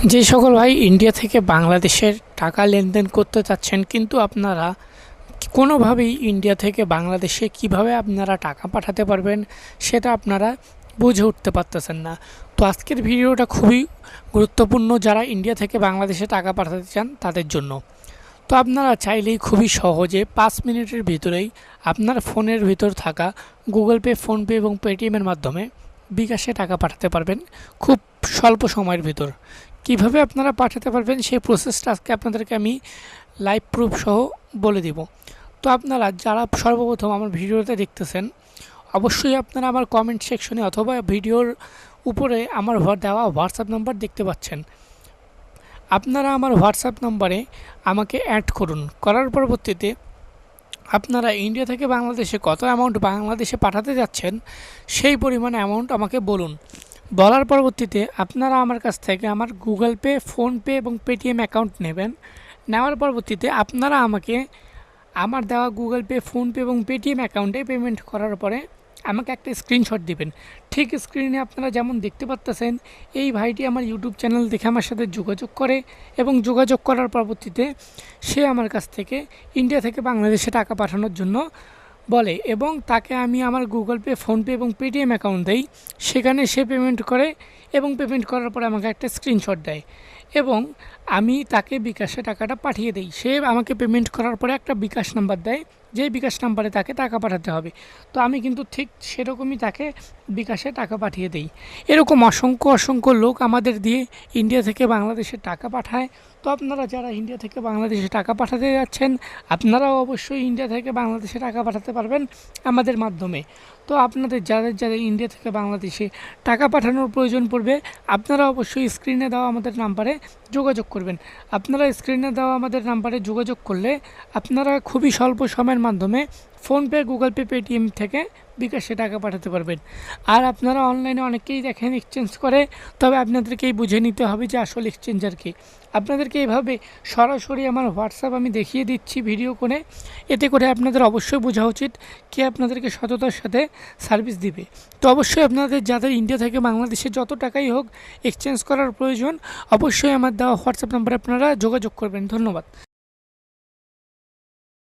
যে সকল ভাই ইন্ডিয়া থেকে বাংলাদেশের টাকা লেনদেন করতে চাচ্ছেন, কিন্তু আপনারা কোনোভাবেই ইন্ডিয়া থেকে বাংলাদেশে কিভাবে আপনারা টাকা পাঠাতে পারবেন সেটা আপনারা বুঝে উঠতে পারতেছেন না। তো আজকের ভিডিওটা খুবই গুরুত্বপূর্ণ যারা ইন্ডিয়া থেকে বাংলাদেশে টাকা পাঠাতে চান তাদের জন্য। তো আপনারা চাইলেই খুবই সহজে 5 মিনিটের ভিতরেই আপনার ফোনের ভিতর থাকা গুগল পে, ফোনপে এবং পেটিএমের মাধ্যমে বিকাশে টাকা পাঠাতে পারবেন খুব স্বল্প সময়ের ভিতর। কিভাবে আপনারা পাঠাতে পারবেন সেই প্রসেসটা আজকে আপনাদেরকে আমি লাইভ প্রুফ সহ বলে দিব। তো আপনারা যারা সর্বপ্রথম আমার ভিডিওতে দেখতেছেন, অবশ্যই আপনারা আমার কমেন্ট সেকশনে অথবা ভিডিওর উপরে আমার দেওয়া হোয়াটসঅ্যাপ নাম্বার দেখতে পাচ্ছেন। আপনারা আমার হোয়াটসঅ্যাপ নাম্বারে আমাকে অ্যাড করুন। করার পরবর্তীতে আপনারা ইন্ডিয়া থেকে বাংলাদেশে কত অ্যামাউন্ট বাংলাদেশে পাঠাতে যাচ্ছেন সেই পরিমাণ অ্যামাউন্ট আমাকে বলুন। বলার পরবর্তীতে আপনারা আমার কাছ থেকে আমার গুগল পে, ফোনপে এবং পেটিএম অ্যাকাউন্ট নেবেন। নেওয়ার পরবর্তীতে আপনারা আমাকে আমার দেওয়া গুগল পে, ফোনপে এবং পেটিএম অ্যাকাউন্টে পেমেন্ট করার পরে আমাকে একটা স্ক্রিনশট দিবেন। ঠিক স্ক্রিনে আপনারা যেমন দেখতে পাচ্ছেন, এই ভাইটি আমার ইউটিউব চ্যানেল দেখে আমার সাথে যোগাযোগ করে এবং যোগাযোগ করার পরবর্তীতে সে আমার কাছ থেকে ইন্ডিয়া থেকে বাংলাদেশে টাকা পাঠানোর জন্য বলে এবং তাকে আমি আমার গুগল পে, ফোনপে এবং পেটিএম অ্যাকাউন্ট দেই। সেখানে সে পেমেন্ট করে এবং পেমেন্ট করার পরে আমাকে একটা স্ক্রিনশট দেয় এবং আমি তাকে বিকাশে টাকাটা পাঠিয়ে দিই। সে আমাকে পেমেন্ট করার পরে একটা বিকাশ নাম্বার দেয়, যেই বিকাশ নাম্বারে তাকে টাকা পাঠাতে হবে। তো আমি কিন্তু ঠিক সেরকমই তাকে বিকাশে টাকা পাঠিয়ে দিই। এরকম অসংখ্য লোক আমাদের দিয়ে ইন্ডিয়া থেকে বাংলাদেশে টাকা পাঠায়। তো আপনারা যারা ইন্ডিয়া থেকে বাংলাদেশে টাকা পাঠাতে যাচ্ছেন, আপনারাও অবশ্যই ইন্ডিয়া থেকে বাংলাদেশে টাকা পাঠাতে পারবেন আমাদের মাধ্যমে। তো আপনাদের যাদের ইন্ডিয়া থেকে বাংলাদেশে টাকা পাঠানোর প্রয়োজন পড়বে, আপনারা অবশ্যই স্ক্রিনে দেওয়া আমাদের নাম্বারে যোগাযোগ করবেন। আপনারা স্ক্রিনে দেওয়া আমাদের নাম্বারে যোগাযোগ করলে আপনারা খুবই স্বল্প সময়ের মাধ্যমে ফোনপে, গুগল পে, পেটিএম থেকে বিকাশে টাকা পাঠাতে পারবেন। আর আপনারা অনলাইনে অনেকেই দেখেন এক্সচেঞ্জ করে, তবে আপনাদেরকেই বুঝে নিতে হবে যে আসল এক্সচেঞ্জার কি। আপনাদেরকে এইভাবে সরাসরি আমার হোয়াটসঅ্যাপ আমি দেখিয়ে দিচ্ছি ভিডিও করে, এতে করে আপনাদের অবশ্যই বোঝা উচিত কে আপনাদেরকে সততার সাথে সার্ভিস দিবে। তো অবশ্যই আপনাদের যাদের ইন্ডিয়া থেকে বাংলাদেশে যত টাকাই হোক এক্সচেঞ্জ করার প্রয়োজন, অবশ্যই আমার দেওয়া হোয়াটসঅ্যাপ নাম্বারে আপনারা যোগাযোগ করবেন। ধন্যবাদ।